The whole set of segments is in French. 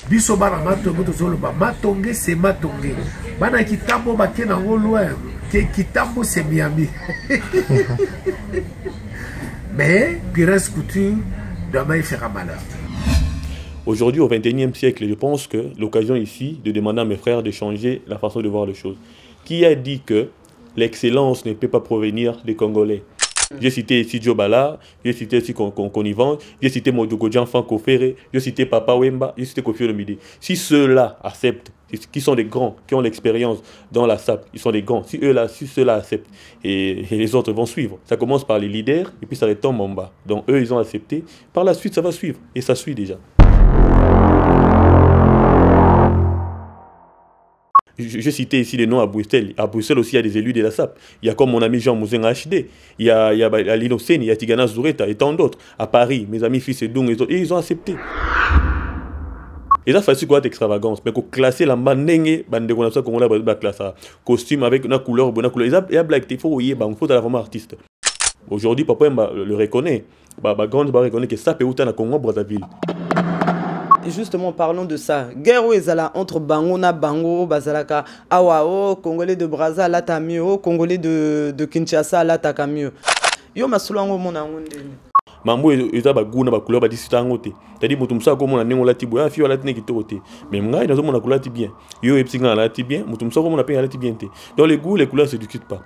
biso bana matonge tozoloba matonge c'est matonge bana kitambo bakena ngo loin kitambo c'est Miami. Mais Pires Couture demain il fera malheur. Aujourd'hui, au XXIe siècle, je pense que l'occasion ici de demander à mes frères de changer la façon de voir les choses. Qui a dit que l'excellence ne peut pas provenir des Congolais? J'ai cité ici Djobala, j'ai cité ici Konivant, j'ai cité Modogodjan Fanko Ferré, j'ai cité Papa Wemba, j'ai cité Kofi Olomide. Si ceux-là acceptent, qui sont des grands, qui ont l'expérience dans la SAP, ils sont des grands, si ceux-là acceptent, et les autres vont suivre. Ça commence par les leaders, et puis ça retombe en bas. Donc eux, ils ont accepté. Par la suite, ça va suivre, et ça suit déjà. Je citais ici les noms à Bruxelles. À Bruxelles aussi, il y a des élus de la SAP. Il y a comme mon ami Jean Mouzenga HD. Il y a Alino Seni, il y a Tigana Zoureta et tant d'autres. À Paris, mes amis Fils et Doung, et ils ont accepté. Et là, il faut quoi d'extravagance. Mais pour classer la manenge, qu'on a classé costume avec une couleur, bonne couleur. Il y a blague, il faut la vraiment artiste. Aujourd'hui, papa le reconnaît. Grande reconnaît que SAP est où dans Congo, Brazzaville. Et justement, parlons de ça. Guerre où ezala entre Bango na Bango, Bazalaka, Awao, Congolais de Brazza, la Tamio, Congolais de Kinshasa, la Takamio. Yo masulango mona ngonde. Mambo eza baguna bakula ba disita ngote. C'est-à-dire mutumsa ko mona nengo lati boya fi wala tine kitote. Mais ngai nazo mona kulati bien. Yo epsinga lati bien, mutumsa ko mona pe lati bien te. Dans les goûts, les couleurs se discutent pas.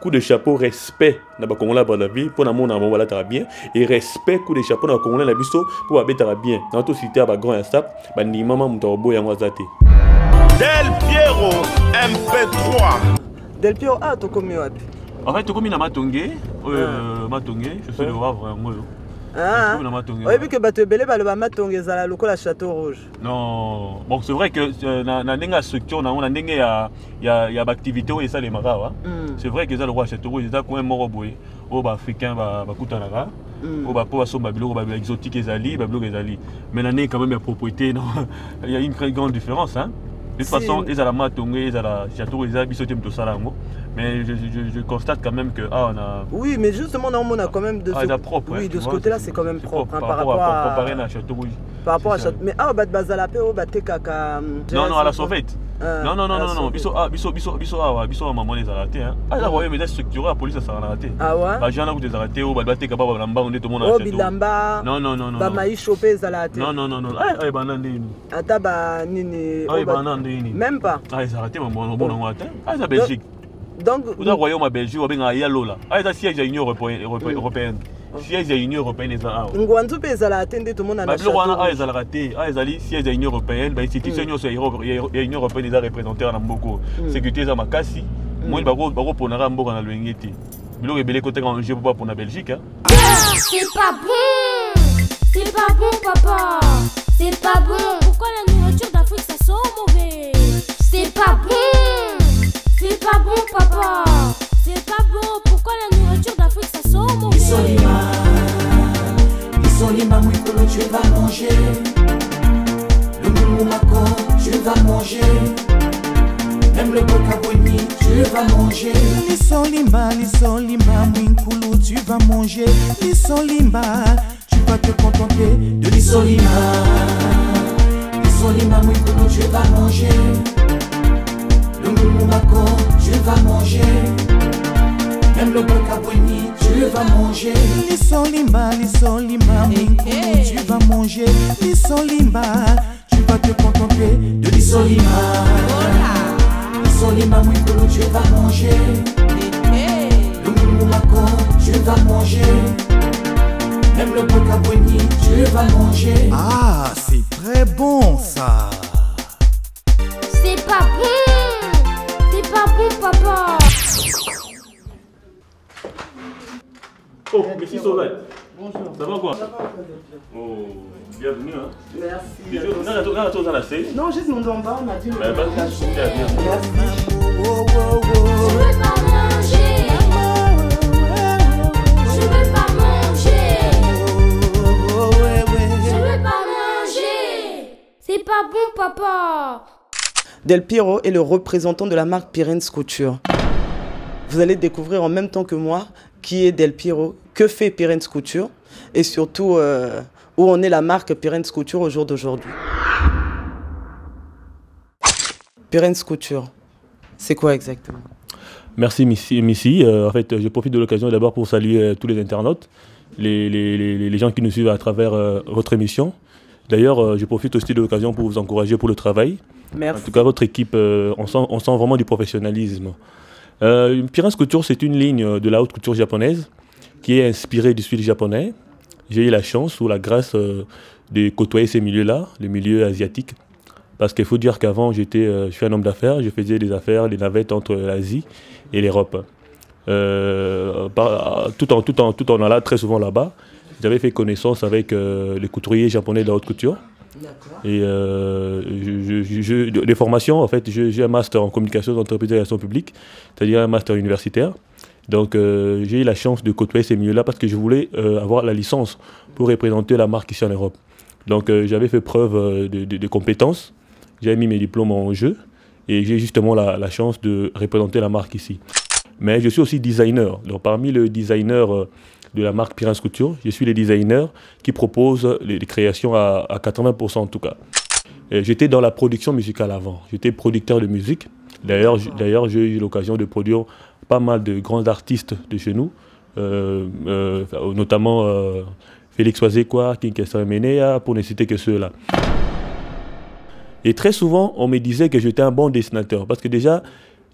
Coup de chapeau, respect na ba Congolais ba la vie pour na mona mo wala bien et respect coup de chapeau na Congolais na biso pour ba betara bien. Dans tout cité ba grand stap, ba ni mama mutobo ya ngwazate. Del Piero MP3. Del Piero to komi wapi? En fait, comme il a Matongé, je suis le Havre. Ah, oui, puis que Batebele, le Matongé, ça le la Château Rouge. Non, bon, c'est vrai que dans la structure, on a il y a activité et ça les maras. C'est vrai que ça le roi Château Rouge, c'est quand même mort boy, au africain, Bakutanaga, au Bapo, Babilo, exotique et Zali, Babilo et Zali. Mais l'année quand même la propriété, il y a une très grande différence, hein. De toute façon, ils ont la Matongé, ils ont la Château Rouge, ils ont tout ça. Mais je constate quand même que on a. Oui, mais justement, on a quand même de ce, propre, oui, de ce côté-là, c'est quand même propre. Par rapport à comparer à Château Rouge. Par rapport à Château. Mais Bazalapé, Kaka. Non, à la sauvette. Non. Biso maman les arrêtés. Là, voyez, mais structuré, la police, ça a arrêté. Ah ouais? Bah, j'en ai des arrêtés, Baté Kaba, Lamba, on est tout le monde à Château. Bilamba. Non. Bamaï chopé, Zalaté. Non. Ah, Banandini. Ataba, Nini. Ah, Banandini. Même pas. Ah, ils arrêté, maman, bon, on attend. Ah, la Belgique. Donc, vous avez royaume à Belgique, on a Yalo là. Ah, c'est siège à l'Union européenne. Siège à l'Union européenne, ils ont. Ngwanzu pe ezala atteindre tout le monde à la. Ah, ils ont raté. Ah, ils ont siège à l'Union européenne. Ben, institution l'Union européenne, ils ont représenté en Mboko. Sécurité, ils ont Makassi. Moi, ils ont pour Nara Mboko dans le Wengeti. Ils ont rebellé côté quand je pour la Belgique. C'est pas bon! C'est pas bon, papa! C'est pas bon! Pourquoi la nourriture d'Afrique ça sent mauvais? C'est pas bon! C'est pas bon, papa. C'est pas bon. Pourquoi la nourriture d'Afrique ça sent mauvais? Isolima, Mwikolo, tu vas manger. Le Moumako, tu vas manger. Même le Bokaboni, tu vas manger. Isolima, Mwikolo, tu vas manger. Isolima, tu vas te contenter de l'isolima. Isolima, Mwikolo, tu vas manger. Le Moumako, tu vas manger. Même le Bokaboni, tu vas manger. L'isolimba, Mwikolo, tu vas manger. L'isolimba, tu vas te contenter de l'isolima. L'isolimba, Mwikolo, tu vas manger. Le Moumako, tu vas manger. Même le Bokaboni, tu vas manger. Ah, c'est très bon ça. C'est pas bon. C'est pas bon, papa. Oh, merci Sauvette. Bonjour. Ça va quoi? Ça va, oh, bienvenue. Hein. Merci. On a tous à la scène. Non, juste nous en bas, on a dit. Je veux pas manger. C'est pas bon, papa. Del Piero est le représentant de la marque Pires Couture. Vous allez découvrir en même temps que moi qui est Del Piero, que fait Pires Couture et surtout où en est la marque Pires Couture au jour d'aujourd'hui. Pirens Couture, c'est quoi exactement? Merci Missy. En fait, je profite de l'occasion d'abord pour saluer tous les internautes, les gens qui nous suivent à travers votre émission. D'ailleurs, je profite aussi de l'occasion pour vous encourager pour le travail. Merci. En tout cas, votre équipe, on sent vraiment du professionnalisme. Pirens Couture, c'est une ligne de la haute couture japonaise qui est inspirée du style japonais. J'ai eu la chance ou la grâce de côtoyer ces milieux-là, les milieux asiatiques. Parce qu'il faut dire qu'avant, je suis un homme d'affaires, je faisais des affaires, des navettes entre l'Asie et l'Europe. Tout en allant très souvent là-bas, j'avais fait connaissance avec les couturiers japonais de la haute couture. Et les formations, en fait, j'ai un master en communication d'entreprise et relations publiques, c'est-à-dire un master universitaire. Donc j'ai eu la chance de côtoyer ces milieux-là parce que je voulais avoir la licence pour représenter la marque ici en Europe. Donc j'avais fait preuve de compétences, j'avais mis mes diplômes en jeu et j'ai justement la chance de représenter la marque ici. Mais je suis aussi designer. Donc parmi les designers de la marque Pirens Couture, je suis le designer qui propose les créations à 80% en tout cas. J'étais dans la production musicale avant, j'étais producteur de musique. D'ailleurs, j'ai eu l'occasion de produire pas mal de grands artistes de chez nous, notamment Félix Oazekwa, Kinkesa Menea, pour ne citer que ceux-là. Et très souvent, on me disait que j'étais un bon dessinateur, parce que déjà,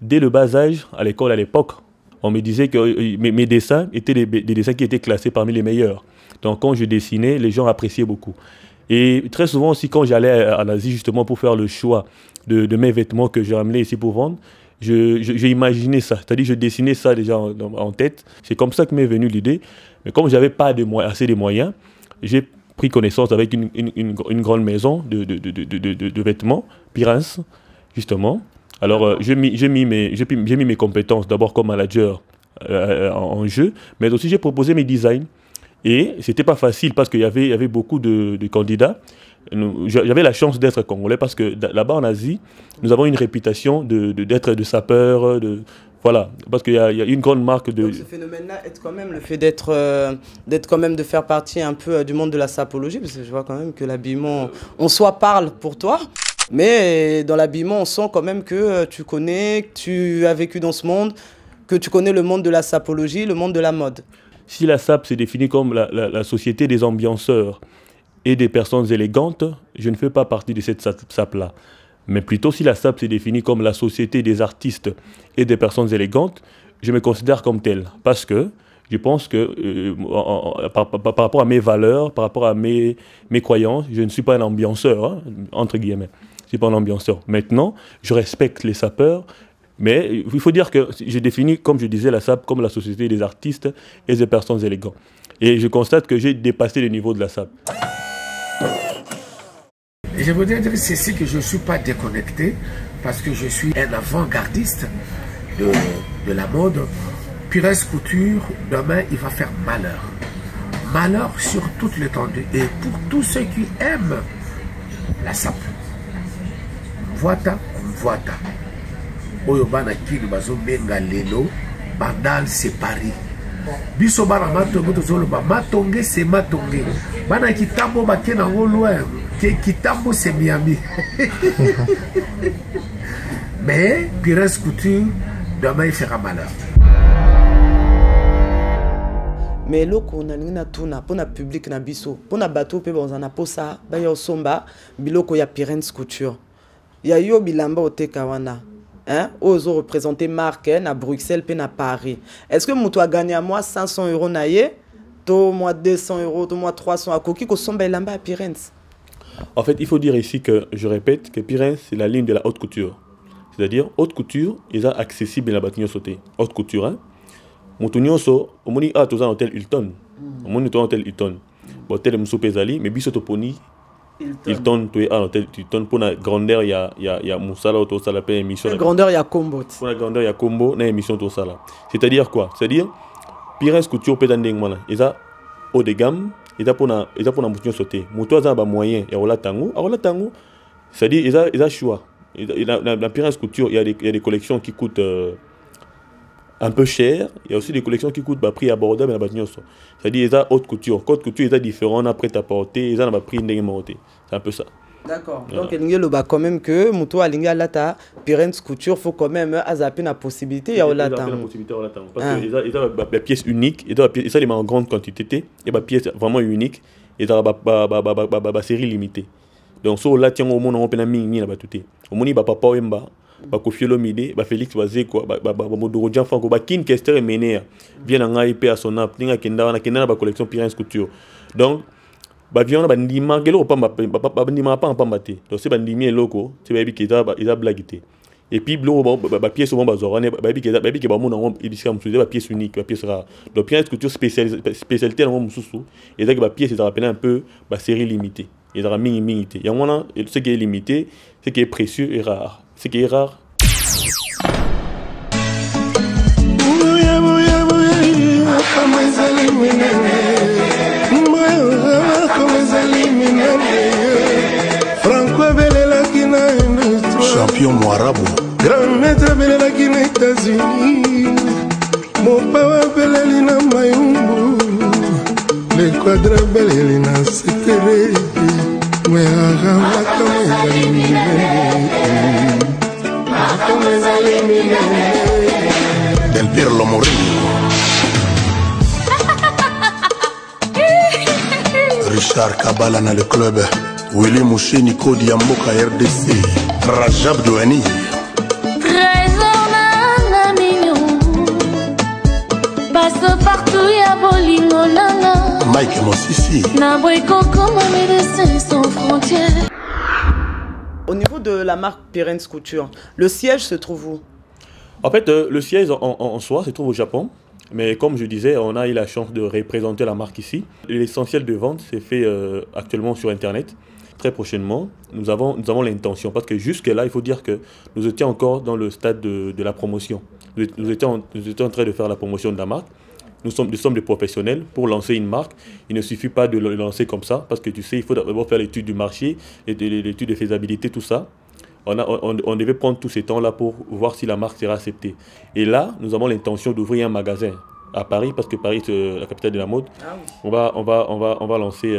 dès le bas âge, à l'école à l'époque, on me disait que mes dessins étaient des dessins qui étaient classés parmi les meilleurs. Donc quand je dessinais, les gens appréciaient beaucoup. Et très souvent aussi, quand j'allais en Asie justement pour faire le choix de mes vêtements que j'ai ramenés ici pour vendre, j'ai imaginé ça, c'est-à-dire je dessinais ça déjà en tête. C'est comme ça que m'est venue l'idée. Mais comme je n'avais pas assez de moyens, j'ai pris connaissance avec une grande maison de vêtements, Pirens, justement. Alors j'ai mis mes compétences d'abord comme manager en jeu, mais aussi j'ai proposé mes designs. Et c'était pas facile parce qu'il y avait beaucoup de candidats. J'avais la chance d'être congolais parce que là-bas en Asie, nous avons une réputation d'être de sapeurs, voilà, parce qu'il y a une grande marque de... Donc ce phénomène-là est quand même le fait d'être quand même de faire partie un peu du monde de la sapologie, parce que je vois quand même que l'habillement en soi parle pour toi. Mais dans l'habillement, on sent quand même que tu connais, que tu as vécu dans ce monde, que tu connais le monde de la sapologie, le monde de la mode. Si la SAP s'est définie comme la société des ambianceurs et des personnes élégantes, je ne fais pas partie de cette SAP-là. Mais plutôt si la SAP s'est définie comme la société des artistes et des personnes élégantes, je me considère comme tel. Parce que je pense que par rapport à mes valeurs, par rapport à mes croyances, je ne suis pas un ambianceur, hein, entre guillemets. Je ne suis pas un ambianceur. Maintenant, je respecte les sapeurs. Mais il faut dire que je définis, comme je disais, la SAP comme la société des artistes et des personnes élégantes. Et je constate que j'ai dépassé le niveau de la SAP. Et je voudrais dire ceci, que je ne suis pas déconnecté parce que je suis un avant-gardiste de la mode. Pirens Couture, demain, il va faire malheur. Malheur sur toute l'étendue. Et pour tous ceux qui aiment la SAP. Voita. Oyo bana kini bazo benga lelo bandal c'est Paris. Biso bana matonge tozolo ba matonge c'est matonge. Bana kitambo bakena ngolwa kitambo c'est Miami. Mais Pirens Couture demain il fera malheur. Mais loko na nina tuna pona public na biso pona bateau pe bonzana posa ba yo somba biloko ya Pirens Couture. Ya yo bilamba oteka wana. Hein, aux représenter marque à Bruxelles et à Paris. Est-ce que tu as gagné à moi 500 € naïe, toi moi 200 €, toi moi 300 à Koki ko somba elamba à Pirens? En fait, il faut dire ici que je répète que Pirens c'est la ligne de la haute couture. C'est-à-dire haute couture, ils sont accessibles à la bâtiment sauté. Haute couture hein. Motunyoso, au moni a tous un hôtel Hilton. Au moni un hôtel Hilton. Hôtel Msopezali, mais biso toponi Hilton, tu es à l'hôtel Hilton. Pour la grandeur, il y a Moussala ou Tosala, pas émission. La grandeur, il y a Combo. Pour la grandeur, il y a Combo, na émission Tosala. C'est-à-dire quoi? C'est-à-dire, Pirens Couture, peut être ils ont haut de gamme, ils ont pour la mouton sauté. Mouton, ils ont moyen, et on tango. C'est-à-dire, ils ont choix. La Pirens Couture, il y a des collections qui coûtent un peu cher. Il y a aussi des collections qui coûtent prix abordable. C'est-à-dire, ils ont haute couture. Haute couture, ils ont différent, après ta portée, ils ont prix indéniable. C'est un peu ça. D'accord. Donc, il y a quand même que Moutou Alinga Lata, Pirens Couture, faut quand même azapper la possibilité. Il y a la possibilité. Parce que il y a des pièces uniques, et ça, il en grande quantité, et des pièces vraiment uniques, et il y a des séries limitées. Donc, so là, tiens, au monde, on peut la mini là-bas tout. Au monde, il va pas Wemba, ba Kofi Olomide, ba Félix Wazé, quoi, ba Modoro Franco, ba Kin Kester et Ménéa, viennent en IP à son app, n'inga Kenda, na ba collection Pirens Couture. Donc, ba viande ba ndima gelo pa ndima pa mbate. Donc, c'est ba ndimi loko, c'est ba bi kita ba ida blagité. Et puis, ba pièce au ba zorane, ba bi ke ba mon en ibiska msuze ba pièce unique, ba pièce rare. Donc, Pirens Couture spécialité dans mon msusu, et ça que ba pièce ça rappelle un peu ba série limitée. Il y a une minimité. Il y a ce qui est limité, ce qui est précieux et rare. Ce qui est rare. Champion Moarabo. Grand maître Belela qui n'est États-Unis. Mon papa Belelina Mayumbu. Le quadra Belelina Sekere. Mais à Del Pirlo Morini. Richard Kabala dans le club. Willy Mouché Nico Diamboka RDC. Rajab Douani. Trésor nana mignon. Passe partout y'a bolingo nana. Mike Mosisi. Naboy Coco, ma médecin sans frontières. Au niveau de la marque Pirens Couture, le siège se trouve où? En fait, le siège en soi se trouve au Japon. Mais comme je disais, on a eu la chance de représenter la marque ici. L'essentiel de vente s'est fait actuellement sur Internet. Très prochainement, nous avons l'intention, parce que jusque-là, il faut dire que nous étions encore dans le stade de la promotion. Nous étions en train de faire la promotion de la marque. Nous sommes des professionnels. Pour lancer une marque, il ne suffit pas de le lancer comme ça, parce que tu sais, il faut d'abord faire l'étude du marché, l'étude de faisabilité, tout ça. On devait prendre tous ces temps-là pour voir si la marque sera acceptée. Et là, nous avons l'intention d'ouvrir un magasin à Paris, parce que Paris c'est la capitale de la mode. Ah oui. On va lancer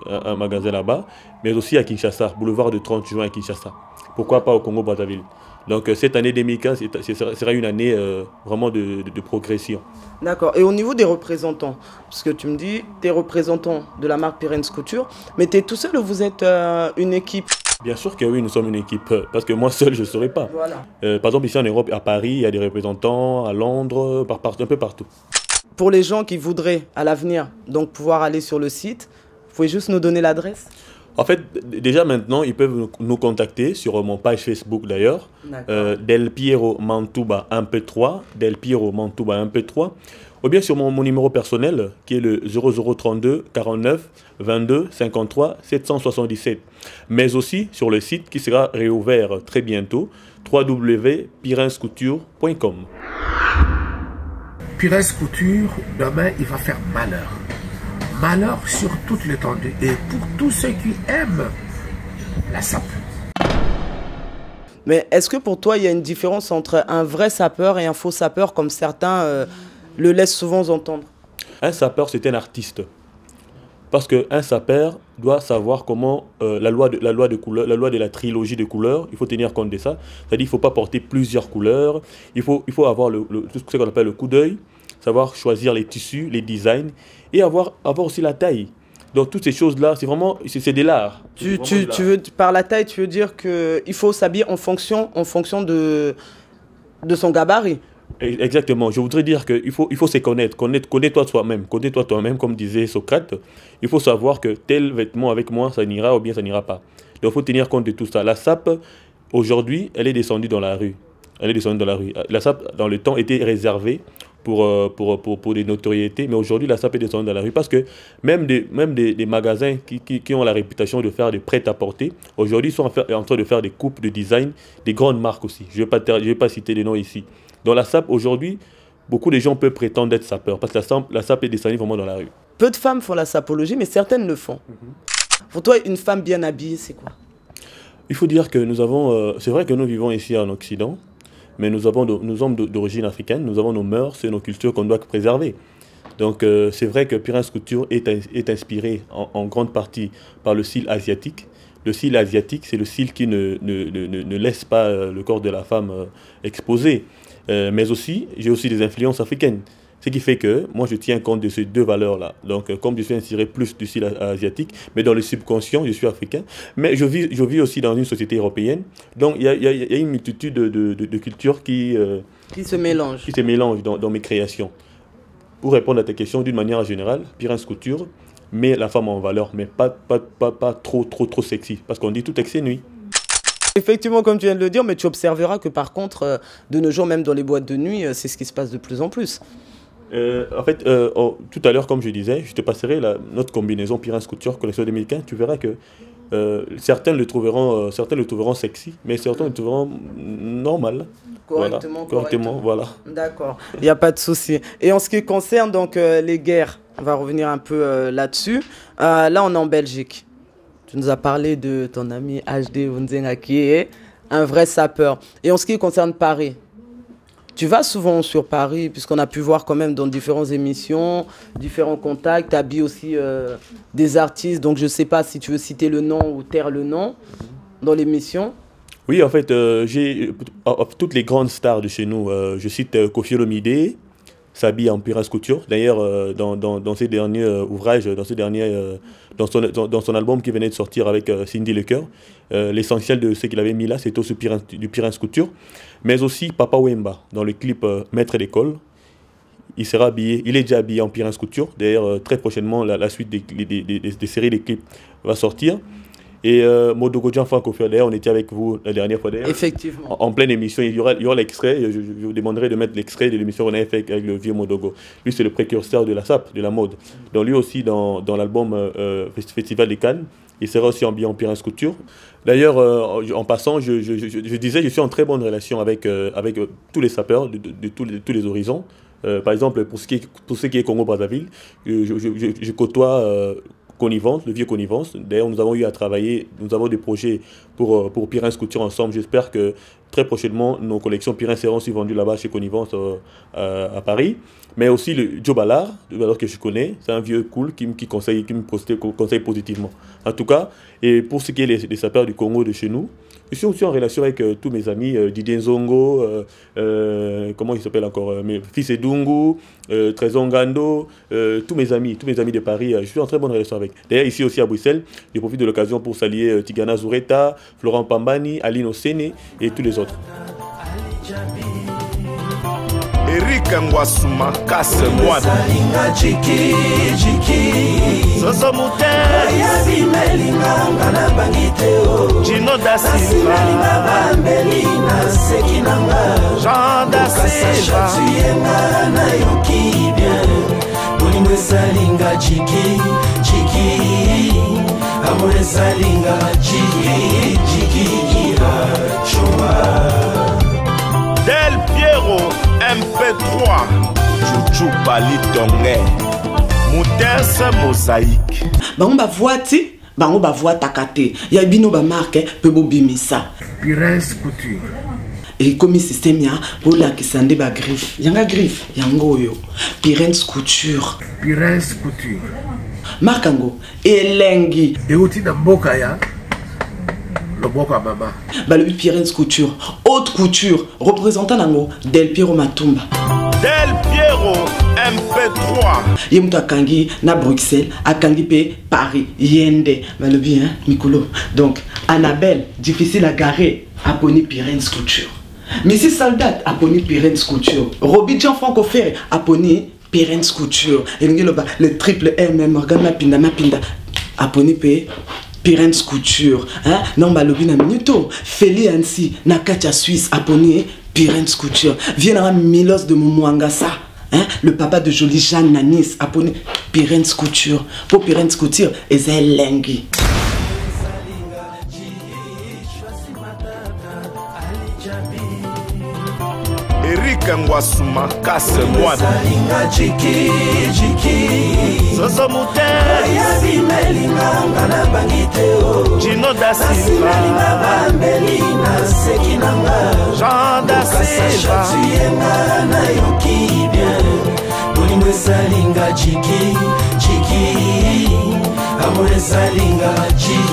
un magasin là-bas, mais aussi à Kinshasa, boulevard de 30 juin à Kinshasa. Pourquoi pas au Congo-Brazzaville? Donc cette année 2015 sera une année vraiment de progression. D'accord. Et au niveau des représentants, parce que tu me dis, tu es représentant de la marque Pirens Couture, mais tu es tout seul ou vous êtes une équipe? Bien sûr que oui, nous sommes une équipe, parce que moi seul je ne saurais pas. Voilà. Par exemple ici en Europe, à Paris, il y a des représentants, à Londres, un peu partout. Pour les gens qui voudraient à l'avenir donc pouvoir aller sur le site, vous pouvez juste nous donner l'adresse? En fait, déjà maintenant, ils peuvent nous contacter sur mon page Facebook d'ailleurs, Del Piero Mantuba 1P3, Del Piero Mantuba 1P3, ou bien sur mon numéro personnel qui est le 0032 49 22 53 777, mais aussi sur le site qui sera réouvert très bientôt, www.pirenscouture.com. Pirens Couture, demain, il va faire malheur. Malheur sur toute l'étendue et pour tous ceux qui aiment la sape. Mais est-ce que pour toi, il y a une différence entre un vrai sapeur et un faux sapeur, comme certains le laissent souvent entendre? Un sapeur, c'est un artiste. Parce qu'un sapeur doit savoir comment la loi de la trilogie de couleurs, il faut tenir compte de ça. C'est-à-dire qu'il ne faut pas porter plusieurs couleurs. Il faut avoir tout ce qu'on appelle le coup d'œil, savoir choisir les tissus, les designs, et avoir aussi la taille. Donc toutes ces choses-là, c'est vraiment c'est de l'art. Par la taille, tu veux dire qu'il faut s'habiller en fonction de son gabarit? Exactement. Je voudrais dire qu'il faut se connaître. Connais-toi toi-même. Connais-toi toi-même, comme disait Socrate. Il faut savoir que tel vêtement avec moi, ça n'ira ou bien ça n'ira pas. Donc il faut tenir compte de tout ça. La sape, aujourd'hui, elle est descendue dans la rue. La sape, dans le temps, était réservée pour des notoriétés, mais aujourd'hui la sape est descendue dans la rue parce que même des magasins qui ont la réputation de faire des prêt-à-porter, aujourd'hui sont en train de faire des coupes de design, des grandes marques aussi. Je ne vais pas citer les noms ici. Dans la sape, aujourd'hui, beaucoup de gens peuvent prétendre être sapeurs parce que la sape est descendue vraiment dans la rue. Peu de femmes font la sapologie, mais certaines le font. Pour toi, une femme bien habillée, c'est quoi? Il faut dire que nous avons... c'est vrai que nous vivons ici en Occident, mais nous sommes d'origine africaine, nous avons nos mœurs et nos cultures qu'on doit préserver. Donc c'est vrai que Pirens Couture est inspiré en grande partie par le style asiatique. Le style asiatique, c'est le style qui ne laisse pas le corps de la femme exposé. Mais aussi, j'ai aussi des influences africaines. Ce qui fait que moi, je tiens compte de ces deux valeurs-là. Donc, comme je suis inspiré plus du style asiatique, mais dans le subconscient, je suis africain. Mais je vis aussi dans une société européenne. Donc, il y a une multitude de cultures qui se mélangent. Qui se mélangent dans mes créations. Pour répondre à ta question, d'une manière générale, Pirens Couture met la femme en valeur, mais pas trop sexy. Parce qu'on dit tout excès nuit. Effectivement, comme tu viens de le dire, mais tu observeras que par contre, de nos jours, même dans les boîtes de nuit, c'est ce qui se passe de plus en plus. En fait, tout à l'heure, comme je disais, je te passerai notre combinaison Pirens Couture collection 2015. Tu verras que certains le trouveront sexy, mais certains le trouveront normal. Correctement, voilà. D'accord, il n'y a pas de souci. Et en ce qui concerne donc les guerres, on va revenir un peu là-dessus. Là, on est en Belgique. Tu nous as parlé de ton ami HD Wunzenga qui est un vrai sapeur. Et en ce qui concerne Paris, tu vas souvent sur Paris, puisqu'on a pu voir quand même dans différentes émissions, différents contacts, tu habilles aussi des artistes, donc je ne sais pas si tu veux citer le nom ou taire le nom dans l'émission. Oui, en fait, j'ai toutes les grandes stars de chez nous. Je cite Kofi Olomide, s'habille en Pirens Couture. D'ailleurs, dans ses derniers ouvrages, dans son album qui venait de sortir avec Cindy Lecoeur, l'essentiel de ce qu'il avait mis là, c'était aussi du Pirens Couture. Mais aussi Papa Wemba, dans le clip Maître d'école. Il sera habillé, il est déjà habillé en Pirens Couture. D'ailleurs, très prochainement, la suite des séries des clips va sortir. Et Modogo Franco, d'ailleurs, on était avec vous la dernière fois. Effectivement. En pleine émission, il y aura l'extrait. Je vous demanderai de mettre l'extrait de l'émission qu'on avait fait avec le vieux Modogo. Lui, c'est le précurseur de la SAP, de la mode. Donc lui aussi, dans l'album Festival des Cannes, il sera aussi habillé en Pirens Couture. D'ailleurs, en passant, je disais, je suis en très bonne relation avec tous les sapeurs de tous les horizons. Par exemple, pour ce qui est Congo-Brazzaville, je côtoie Connivence, le vieux Connivence. D'ailleurs, nous avons eu à travailler, nous avons des projets pour Pirens Couture ensemble. J'espère que très prochainement, nos collections Pirens seront aussi vendues là-bas chez Connivence à Paris. Mais aussi le Joe Ballard que je connais, c'est un vieux cool qui me conseille positivement. En tout cas, et pour ce qui est des sapeurs du Congo de chez nous, je suis aussi en relation avec tous mes amis, Didier Nzongo, comment il s'appelle encore, mes fils Edungu, Trésor Ngando, tous mes amis de Paris, je suis en très bonne relation avec. D'ailleurs, ici aussi à Bruxelles, je profite de l'occasion pour saluer Tigana Zureta, Florent Pambani, Aline Osene et tous les autres. Eric Ngwasuma Kasse Mwana Soso Moutet Gino da Silva Jean da Silva Del Piero MP3 Chouchou Bali Dongé Moutesse Mosaïque Bango ba voiti, bango ba voit takate. Ya bino ba marque pe bo bimisa. Pirens Couture. Et comme système ya pour la kisande ba griffe. Yanga griffe, yango yo. Pirens Couture. Pirens Couture. Markango elengi. Et outi na mboka ya le boka mama. Bah le Pirens Couture, haute couture, représentant nango Del Piero Matumba. Del Piero MP3. Yemuto akangi na Bruxelles, akangi pe Paris, Yende, bah le bien Mikolo. Donc Annabelle, difficile à garer, abonné Pirens Couture. Mrs Soldat, abonné Pirens Couture. Roby Jean-Franco Ferré, abonné Pirens Couture. Et le triple M, Morgan Mapinda, abonné pe Pirens Couture, hein? Non, balobi na minuto. Feli Ansi, Nakacha Suisse, abonné Pirens Couture. Viendra Milos de Moumouangasa, hein? Le papa de Jolie Jeanne Nanis, abonné Pirens Couture. Pour Pirens Couture, Ezel Lengi. Eric Ngwasuma Kasse Mwana Soso Moutet Gino da Silva Jean da Silva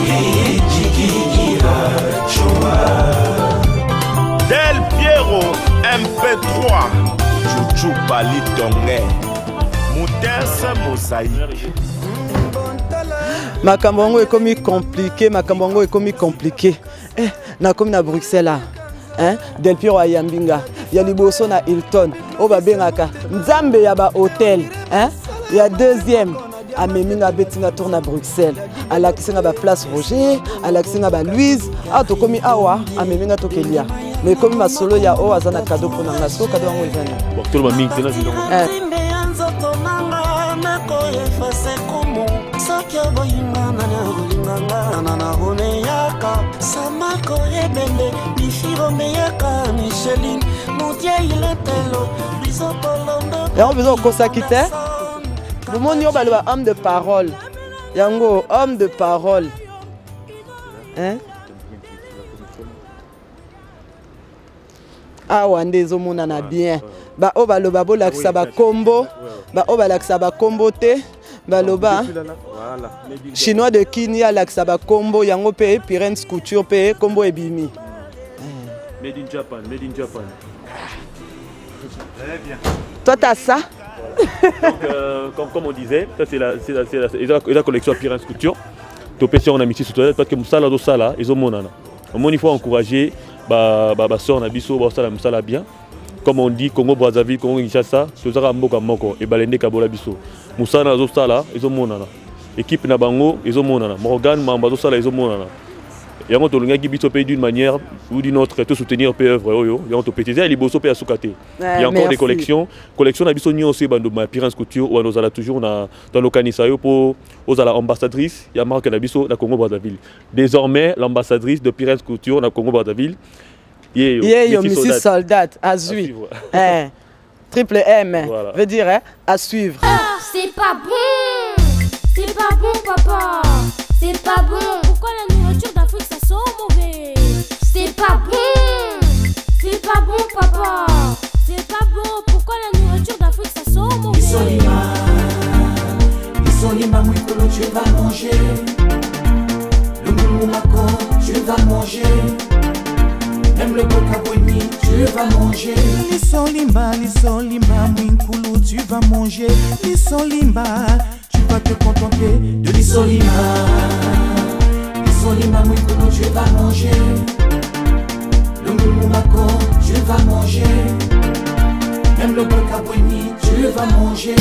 Del Mosaïque. Makambo yango ekomi compliqué, makambo yango ekomi compliqué. Na komi na Bruxelles Del Piero Ayambinga, ya liboso na Hilton, o babengaka Nzambe ya ba hôtel, ya deuxième ameminga betinga tour na Bruxelles, alakisinga ba place Roger, alakisinga ba Louise, tokomi awa ameminga tokelia. Mais komi masolo ya o azana cadeau pour nanga, so cadeau yango ezana. Bon, tout le monde mix na zilo. Et on besoin de ça quitter. Le monde yo ba homme de parole. Yango homme de parole. Ah wande zo monana bien. Ba o ba loba bo lakisa ba combo. Ba o ba lakisa ba combo te. Baloba chinois de Kenya laksaba combo yango pe Pirens couture pe combo ebimi. Made in Japan, made in Japan. Très bien. Toi t'as ça? Donc, comme on disait, ça c'est la collection Pirens couture. Topé on a mis sur toi parce que musala do sala ils ont monana. Au il faut encourager ba sœur na biso ba sala musala bien. Comme on dit, Congo Brazzaville, Congo Kinshasa, c'est ça mboka moko et balende kabola biso. Musana zo sala, ils ont monana. Équipe na bango, ils ont monana. Morgan Mamba zo sala, ils ont monana. Et on to lunga biso pays d'une manière ou d'une autre te soutenir pe œuvre yo. Et on to pétiser les bosso pe asukate. Il y a encore des collections na biso ni aussi bando ma Pirens couture ou nous ala toujours dans le kanisa yo pour aux ala ambassadrice, il y a marque na biso na Congo Brazzaville. Désormais l'ambassadrice de Pirens couture na Congo Brazzaville. Yo, Mrs. Soldat, à suivre. Triple M, voilà. Veut dire à suivre. C'est pas bon. C'est pas bon, papa. C'est pas bon. Pourquoi la nourriture d'Afrique, ça sent mauvais? C'est pas bon. C'est pas bon, papa. C'est pas bon. Pourquoi la nourriture d'Afrique, ça sent mauvais? Isolima, Mwikolo, tu vas manger. Le Moumako, tu vas manger. Même le bokaboni, tu vas manger. Lissolimba, Mwinkulu, tu vas manger. Lissolimba, tu vas te contenter de Lissolimba. Lissolimba, Mwinkulu, tu vas manger. Le Moumako, tu vas manger. Même le bokaboni, tu vas manger.